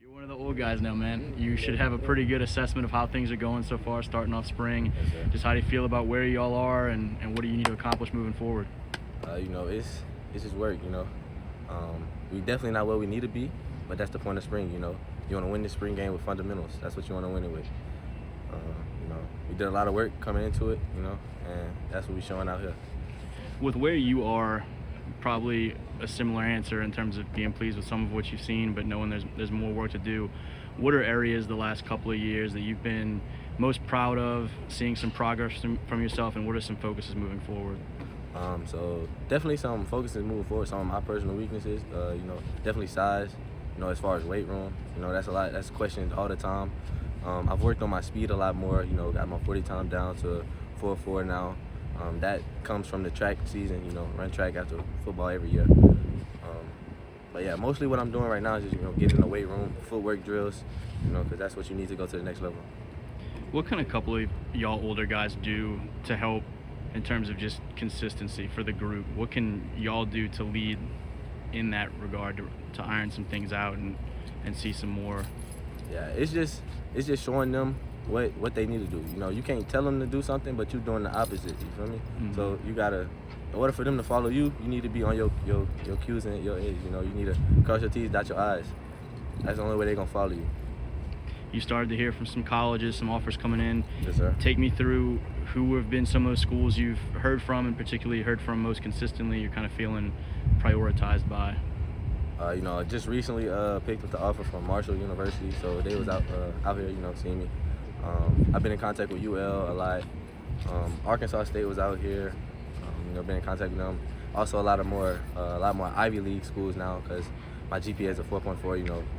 You're one of the old guys now, man. You should have a pretty good assessment of how things are going so far, starting off spring. Yes, sir. Just how do you feel about where y'all are and what do you need to accomplish moving forward? It's just work, we definitely not where we need to be, but that's the point of spring, You want to win the spring game with fundamentals. That's what you want to win it with. We did a lot of work coming into it, and that's what we're showing out here. With where you are, probably a similar answer in terms of being pleased with some of what you've seen, but knowing there's more work to do. What are areas the last couple of years that you've been most proud of, seeing some progress from yourself, and what are some focuses moving forward? So definitely some focuses moving forward. Some of my personal weaknesses, definitely size. As far as weight room, that's questioned all the time. I've worked on my speed a lot more. Got my 40 time down to 4.4 now. That comes from the track season. Run track after football every year. But yeah, mostly what I'm doing right now is just getting in the weight room, footwork drills. Because that's what you need to go to the next level. What can a couple of y'all older guys do to help in terms of just consistency for the group? What can y'all do to lead in that regard to iron some things out and see some more? Yeah, it's just showing them what they need to do. You can't tell them to do something, but you're doing the opposite. You feel me? Mm-hmm. So you gotta, in order for them to follow you, you need to be on your Q's and your A's. You need to cross your T's, dot your I's. That's the only way they're gonna follow you. You started to hear from some colleges, some offers coming in. Yes, sir. Take me through who have been some of those schools you've heard from, and particularly heard from most consistently, you're kind of feeling prioritized by. Just recently picked up the offer from Marshall University, so they was out here, seeing me. I've been in contact with UL a lot. Arkansas State was out here. Been in contact with them. Also a lot more Ivy League schools now, because my GPA is a 4.4,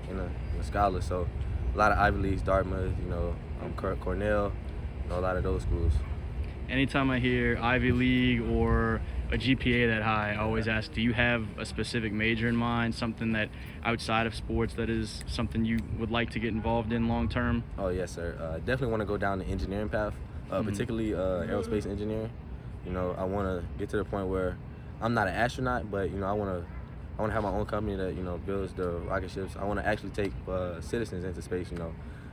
in a scholar. So a lot of Ivy Leagues, Dartmouth, Cornell, a lot of those schools. Anytime I hear Ivy League or a GPA that high, I always ask, do you have a specific major in mind, something that outside of sports that is something you would like to get involved in long term? Oh, yes, sir. Definitely want to go down the engineering path, particularly aerospace engineering. I want to get to the point where I'm not an astronaut, but, I want to have my own company that, builds the rocket ships. I want to actually take citizens into space,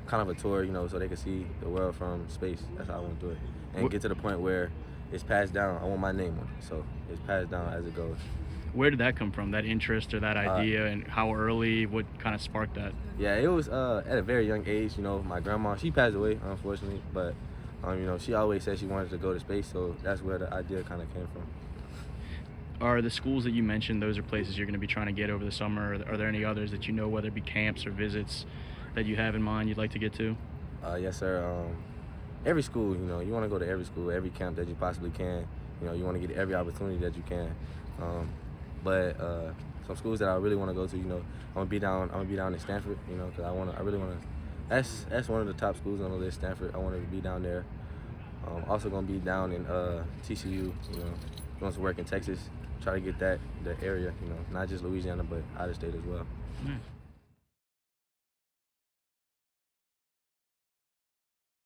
kind of a tour, so they can see the world from space. That's how I want to do it. And get to the point where it's passed down. I want my name on it, so it's passed down as it goes. Where did that come from, that interest or that idea, and how early, what kind of sparked that? Yeah, it was at a very young age. My grandma, she passed away, unfortunately, but, she always said she wanted to go to space, so that's where the idea kind of came from. Are the schools that you mentioned, those are places you're going to be trying to get over the summer? Are there any others that whether it be camps or visits, that you have in mind you'd like to get to? Yes, sir. Every school, you want to go to every school, every camp that you possibly can. You want to get every opportunity that you can. But some schools that I really want to go to, I'm gonna be down in Stanford, because I really want to. That's one of the top schools on the list, Stanford. I want to be down there. Also gonna be down in TCU. Going to work in Texas, try to get the area, not just Louisiana, but out of state as well. Nice.